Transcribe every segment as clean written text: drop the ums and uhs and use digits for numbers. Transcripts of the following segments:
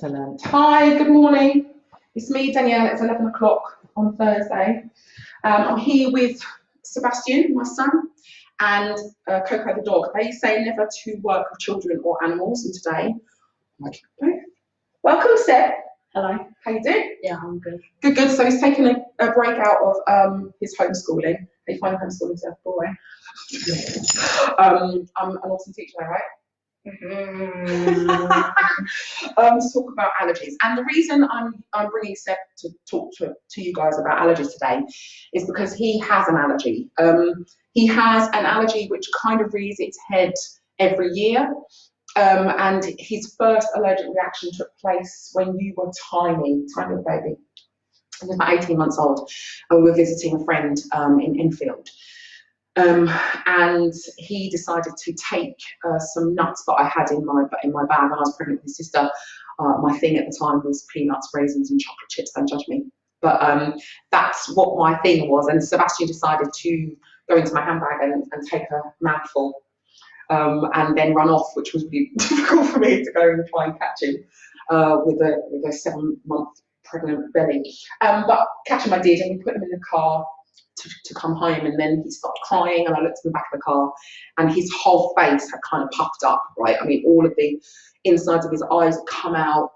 Excellent. Hi, good morning. It's me, Danielle. It's 11 o'clock on Thursday. I'm here with Sebastian, my son, and Coco the dog. They say never to work with children or animals, and today, welcome, Seb. Hello. How you doing? Yeah, I'm good. Good, good. So he's taken a break out of his homeschooling. They find homeschooling to boy. I'm an awesome teacher, right? To talk about allergies, and the reason I'm bringing Seb to talk to you guys about allergies today is because he has an allergy. He has an allergy which kind of rears its head every year, and his first allergic reaction took place when you were tiny little baby. He was about 18 months old, and we were visiting a friend in Enfield. And he decided to take some nuts that I had in my bag when I was pregnant with his sister. My thing at the time was peanuts, raisins, and chocolate chips. Don't judge me, but that's what my thing was. And Sebastian decided to go into my handbag and take a mouthful, and then run off, which was really difficult for me to go and try and catch him with a 7-month pregnant belly. But catch him I did, and we put him in the car to come home, and then he started crying, and I looked in the back of the car, and his whole face had kind of puffed up, right? I mean, all of the insides of his eyes had come out,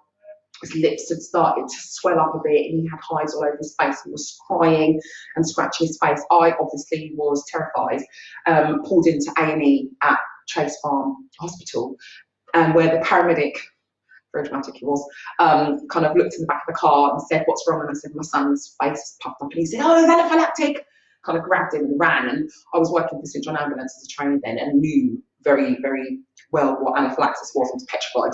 his lips had started to swell up a bit, and he had hives all over his face, and was crying and scratching his face. I obviously was terrified, pulled into A&E at Chase Farm Hospital, and where the paramedic, very dramatic he was, kind of looked in the back of the car and said, "What's wrong?" And I said, "My son's face is puffed up." And he said, "Oh, it's anaphylactic." Kind of grabbed him and ran. And I was working for St John Ambulance as a trainee then, and knew very, very well what anaphylaxis was. I was petrified.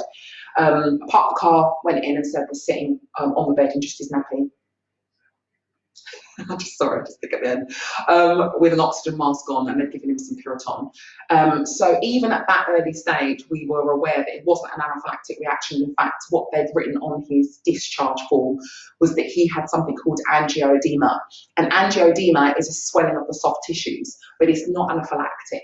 I parked the car, went in, and Seb was sitting on the bed in just his nappy. I just saw him just look at the end, with an oxygen mask on, and they'd given him some Puriton. So even at that early stage, we were aware that it wasn't an anaphylactic reaction. In fact, what they'd written on his discharge form was that he had something called angioedema. And angioedema is a swelling of the soft tissues, but it's not anaphylaxis.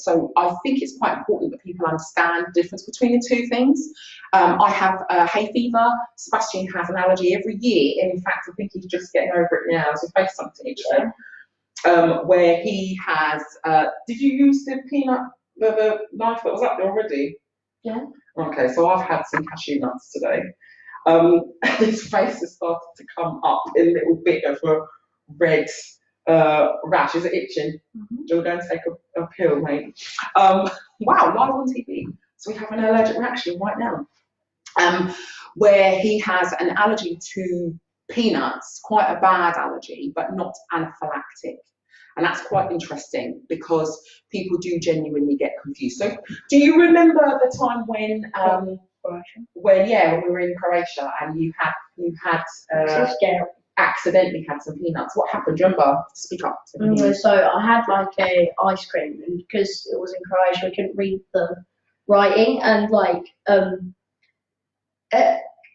So I think it's quite important that people understand the difference between the two things. I have hay fever. Sebastian has an allergy every year, and in fact, I think he's just getting over it now. So face something where he has. Did you use the the knife that was up there already? Yeah. Okay, so I've had some cashew nuts today. His face has started to come up in a little bit of a red rash. Is it itching? Mm-hmm. Do you want to go and take a pill, mate? Wow, live on TV. So we have an allergic reaction right now. Where he has an allergy to peanuts, quite a bad allergy, but not anaphylactic. And that's quite interesting because people do genuinely get confused. So do you remember the time when we were in Croatia and you had so scary. Accidentally had some peanuts? What happened? Do you remember? Speak up. So I had like a ice cream, and because it was in Croatia, I couldn't read the writing, and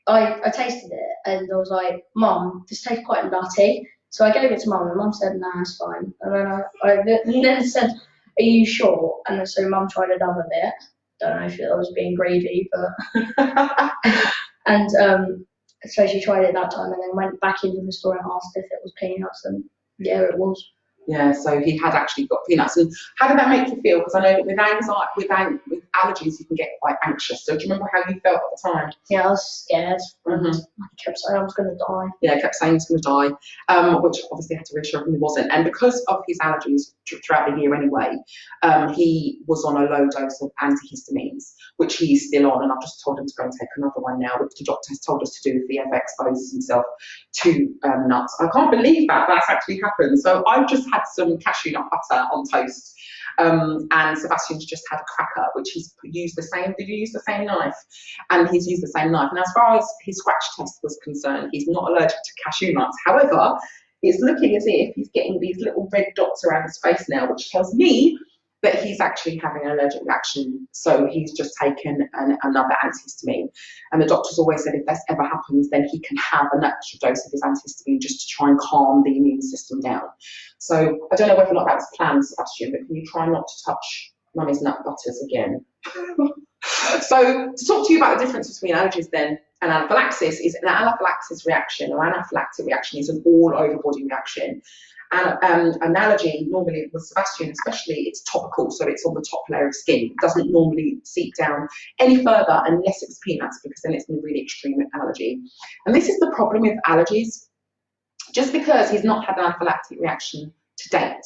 I tasted it, and I was like, "Mum, this tastes quite nutty." So I gave it to Mum, and Mum said, "Nah, it's fine." And then I then said, "Are you sure?" And then so Mum tried another bit. Don't know if it was being greedy, but and so she tried it that time, and then went back into the store and asked if it was peanuts, and yeah, it was. Yeah, so he had actually got peanuts. And how did that make you feel? Because I know that with allergies, you can get quite anxious. So do you remember how you felt at the time? Yeah, I was scared. Mm-hmm. I kept saying I was going to die. Yeah, I kept saying he was going to die, which obviously had to reassure him he wasn't. And because of his allergies throughout the year anyway, he was on a low dose of antihistamines, which he's still on. And I've just told him to go and take another one now, which the doctor has told us to do if he ever exposes himself to nuts. I can't believe that's actually happened. So I've just had some cashew nut butter on toast, and Sebastian's just had a cracker, which he's used the same. Did you use the same knife? And he's used the same knife. And as far as his scratch test was concerned, he's not allergic to cashew nuts. However, it's looking as if he's getting these little red dots around his face now, which tells me that he's actually having an allergic reaction. So he's just taken another antihistamine. And the doctors always said if this ever happens, then he can have an extra dose of his antihistamine just to try and calm the immune system down. So I don't know whether or not that was planned, Sebastian, but can you try not to touch Mummy's nut butters again? So to talk to you about the difference between allergies then and anaphylaxis is an anaphylaxis reaction, or anaphylactic reaction is an all over body reaction. And an allergy, normally with Sebastian especially, it's topical, so it's on the top layer of skin. It doesn't normally seep down any further unless it's peanuts, because then it's a really extreme allergy. And this is the problem with allergies. Just because he's not had an anaphylactic reaction to date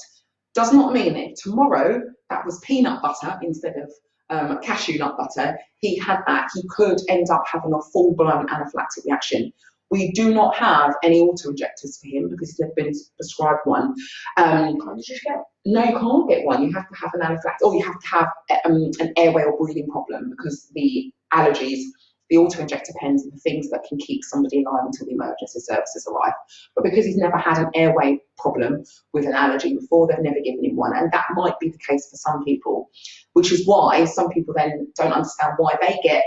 does not mean that if tomorrow that was peanut butter instead of cashew nut butter, he had that, he could end up having a full-blown anaphylactic reaction. We do not have any auto-injectors for him because he's never been prescribed one. Can't you just get? No, you can't get one. You have to have an anaphylactic, or you have to have an airway or breathing problem, because the allergies, the auto-injector pens are the things that can keep somebody alive until the emergency services arrive. But because he's never had an airway problem with an allergy before, they've never given him one. And that might be the case for some people, which is why some people then don't understand why they get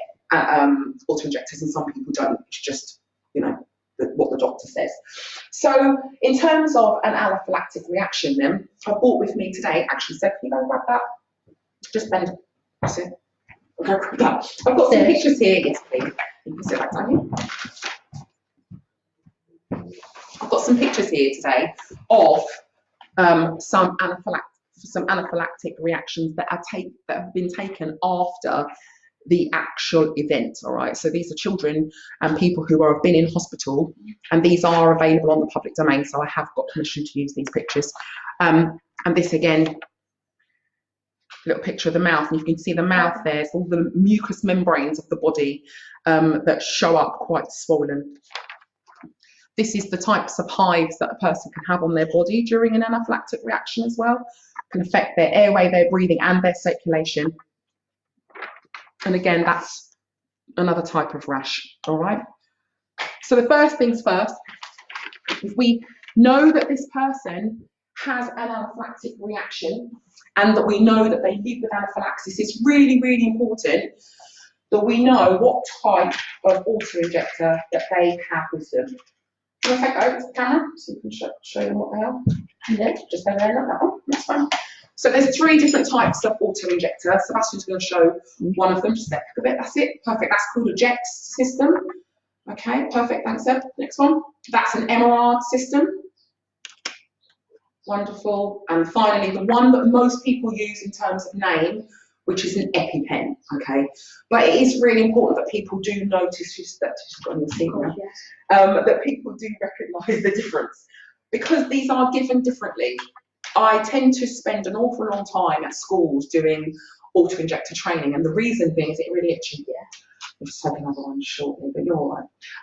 auto-injectors and some people don't. It's just, you know, what the doctor says. So in terms of an anaphylactic reaction then, I brought with me today, actually, so can you go grab that? Just bend, that's it. Okay, grab that. I've got some pictures here, yes please. You can sit back down here. I've got some pictures here today of some anaphylactic reactions that have been taken after the actual event. All right, so these are children and people who have been in hospital, and these are available on the public domain, so I have got permission to use these pictures. And this again, little picture of the mouth, and you can see the mouth there, it's all the mucous membranes of the body that show up quite swollen. This is the types of hives that a person can have on their body during an anaphylactic reaction as well. Can affect their airway, their breathing, and their circulation. And again, that's another type of rash, all right? So the first things first, if we know that this person has an anaphylactic reaction and that we know that they live with anaphylaxis, it's really, really important that we know what type of auto-injector that they have with them. Do you want to take it over to the camera so you can show them what they are? Yeah, just over there, like that one, that's fine. So there's 3 different types of auto-injector. Sebastian's going to show one of them, just step a bit, that's it, perfect. That's called a JEX system. Okay, perfect, thanks Seb. Next one, that's an MRR system. Wonderful. And finally, the one that most people use in terms of name, which is an EpiPen, okay? But it is really important that people do notice, just got on the seat now, that people do recognise the difference, because these are given differently. I tend to spend an awful long time at schools doing auto-injector training, and the reason being is it really itchy. Yeah. I'll just take another one shortly, but you're all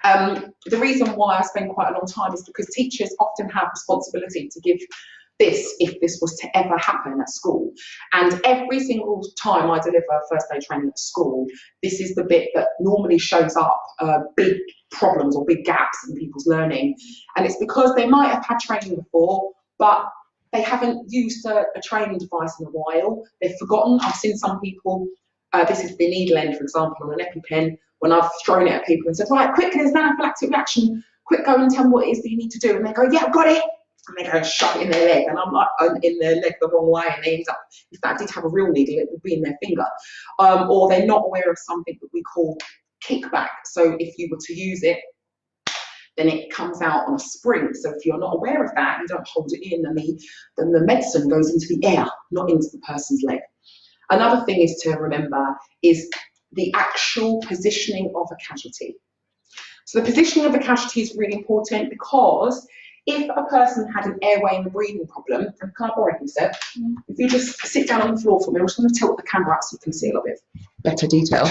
right. The reason why I spend quite a long time is because teachers often have responsibility to give this if this was to ever happen at school. And every single time I deliver first aid training at school, this is the bit that normally shows up big problems or big gaps in people's learning. And it's because they might have had training before, but they haven't used a training device in a while. They've forgotten. I've seen some people, this is the needle end, for example, on an EpiPen, when I've thrown it at people and said, right, quick, there's an anaphylactic reaction, quick, go and tell me what it is that you need to do. And they go, yeah, I've got it. And they go and shove it in their leg. And I'm like, I'm in their leg the wrong way. And they end up, if that did have a real needle, it would be in their finger. Or they're not aware of something that we call kickback. So if you were to use it, then it comes out on a spring. So if you're not aware of that, you don't hold it in, then the medicine goes into the air, not into the person's leg. Another thing is to remember is the actual positioning of a casualty. So the positioning of the casualty is really important, because if a person had an airway and a breathing problem, and can I borrow you, Seb? If you just sit down on the floor for me, I'm just going to tilt the camera up so you can see a little bit better detail.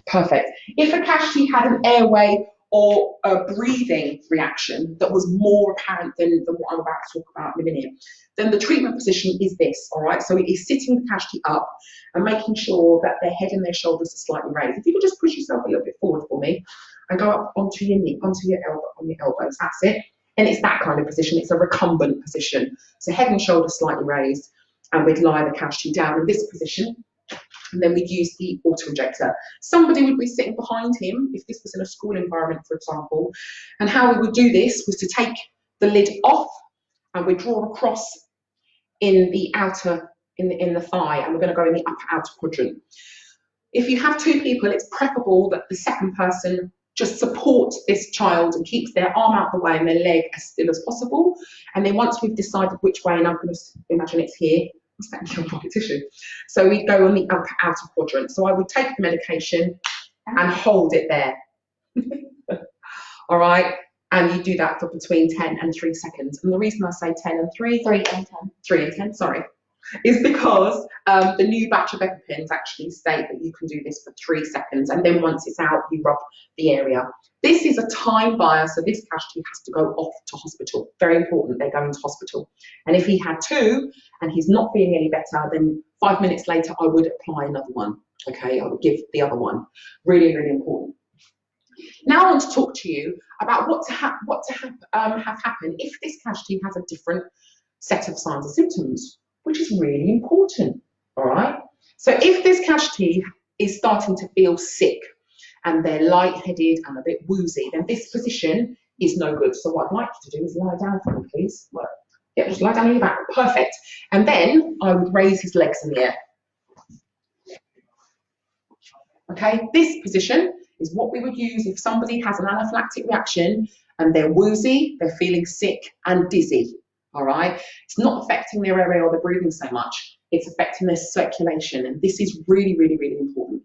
Perfect. If a casualty had an airway or a breathing reaction that was more apparent than what I'm about to talk about in a minute, then the treatment position is this, all right? So it is sitting the casualty up and making sure that their head and their shoulders are slightly raised. If you could just push yourself a little bit forward for me and go up onto your knee, onto your elbow, on your elbows, that's it. And it's that kind of position, it's a recumbent position. So head and shoulders slightly raised, and we'd lie the casualty down in this position. And then we'd use the auto-injector. Somebody would be sitting behind him, if this was in a school environment, for example. And how we would do this was to take the lid off, and we'd draw across in the outer in the thigh, and we're going to go in the upper outer quadrant. If you have two people, it's preferable that the second person just supports this child and keeps their arm out the way and their leg as still as possible. And then once we've decided which way, and I'm going to imagine it's here, thank you, pocket tissue. So we go on the upper outer quadrant. So I would take the medication and hold it there. All right. And you do that for between 10 and 3 seconds. And the reason I say 10 and 3, 3 and 10. 3 and 10, sorry, is because the new batch of EpiPens actually state that you can do this for 3 seconds, and then once it's out, you rub the area. This is a time buyer, so this casualty has to go off to hospital. Very important, they're going to hospital. And if he had 2 and he's not feeling any better, then 5 minutes later, I would apply another one. Okay, I would give the other one. Really, really important. Now I want to talk to you about what to have happen if this casualty has a different set of signs and symptoms, which is really important, all right? So if this casualty is starting to feel sick and they're lightheaded and a bit woozy, then this position is no good. So what I'd like you to do is lie down for me, please. Well, yeah, just lie down on your back, perfect. And then I would raise his legs in the air. Okay, this position is what we would use if somebody has an anaphylactic reaction and they're woozy, they're feeling sick and dizzy. All right, it's not affecting their airway or their breathing so much, it's affecting their circulation, and this is really, really, really important.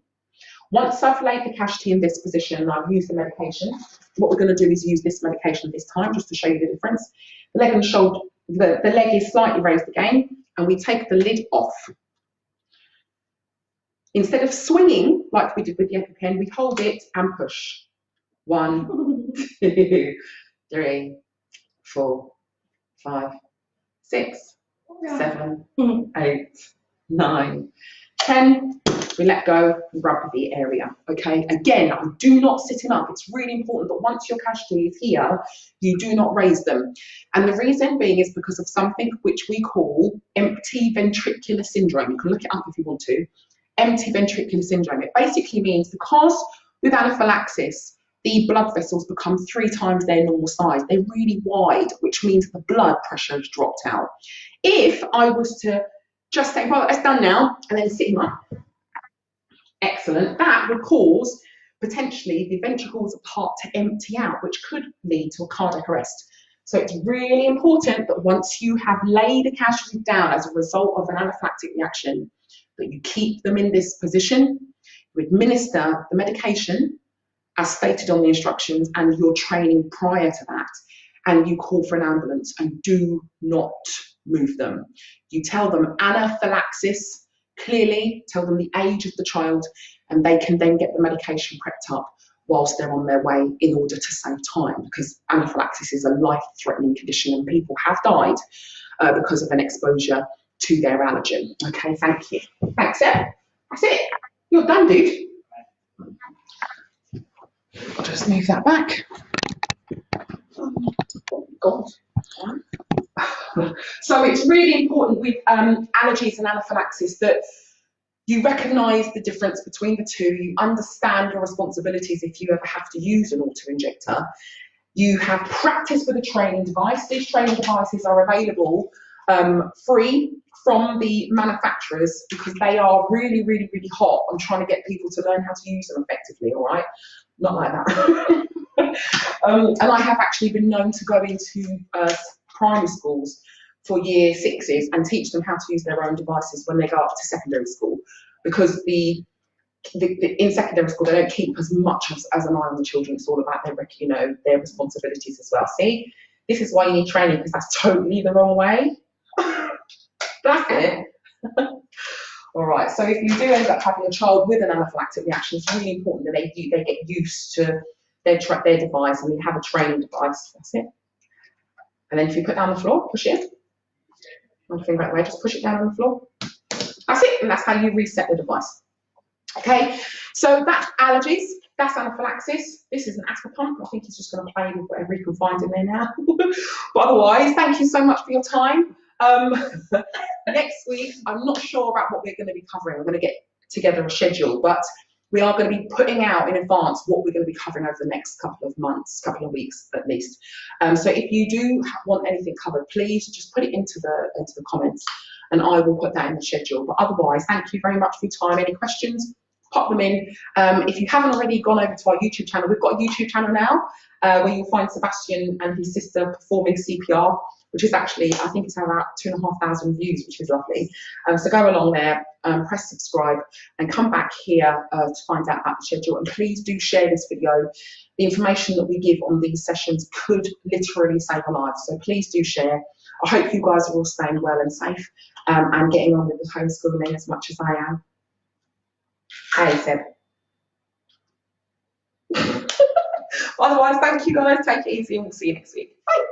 Once I've laid the casualty in this position and I've used the medication, what we're going to do is use this medication this time just to show you the difference. The leg and shoulder, the leg is slightly raised again, and we take the lid off. Instead of swinging like we did with the EpiPen, we hold it and push. 1, 2, 3, 4, 5, 6, 7, 8, 9, 10. We let go and rub the area. Okay, again, do not sit him up. It's really important that once your casualty is here, you do not raise them. And the reason being is because of something which we call empty ventricular syndrome. You can look it up if you want to. Empty ventricular syndrome. It basically means because with anaphylaxis, the blood vessels become 3 times their normal size. They're really wide, which means the blood pressure has dropped out. If I was to just say, well, that's done now, and then sit him up, excellent, that would cause potentially the ventricles of the heart to empty out, which could lead to a cardiac arrest. So it's really important that once you have laid a casualty down as a result of an anaphylactic reaction, that you keep them in this position, you administer the medication as stated on the instructions and your training prior to that, and you call for an ambulance and do not move them. You tell them anaphylaxis, clearly tell them the age of the child, and they can then get the medication prepped up whilst they're on their way in order to save time, because anaphylaxis is a life-threatening condition and people have died because of an exposure to their allergen. Okay, thank you. Thanks, Seb. That's it. You're done, dude. I'll just move that back. Oh, God. So it's really important with allergies and anaphylaxis that you recognise the difference between the two, you understand your responsibilities if you ever have to use an auto-injector. You have practice with a training device. These training devices are available free from the manufacturers because they are really, really, really hot on trying to get people to learn how to use them effectively, all right? Not like that. And I have actually been known to go into primary schools for year 6s and teach them how to use their own devices when they go up to secondary school, because in secondary school they don't keep as much as an eye on the children. It's all about their responsibilities as well. See, this is why you need training, because that's totally the wrong way. That's it. All right, so if you do end up having a child with an anaphylactic reaction, it's really important that they get used to their device and they have a training device. That's it. And then if you put down the floor, push it. One finger out the way, just push it down on the floor. That's it, and that's how you reset the device. Okay, so that's allergies, that's anaphylaxis. This is an asthma pump. I think he's just going to play with whatever he can find in there now. But otherwise, thank you so much for your time. Next week, I'm not sure about what we're going to be covering. We're going to get together a schedule, but we are going to be putting out in advance what we're going to be covering over the next couple of months, couple of weeks at least. So if you do want anything covered, please just put it into the comments, and I will put that in the schedule. But otherwise, thank you very much for your time. Any questions, pop them in. If you haven't already gone over to our YouTube channel, we've got a YouTube channel now where you'll find Sebastian and his sister performing CPR, which is actually, I think it's about 2,500 views, which is lovely. So go along there, press subscribe, and come back here to find out about the schedule. And please do share this video. The information that we give on these sessions could literally save a life. So please do share. I hope you guys are all staying well and safe and getting on with the homeschooling as much as I am. Hey, Seb. Otherwise, thank you guys. Take it easy, and we'll see you next week. Bye.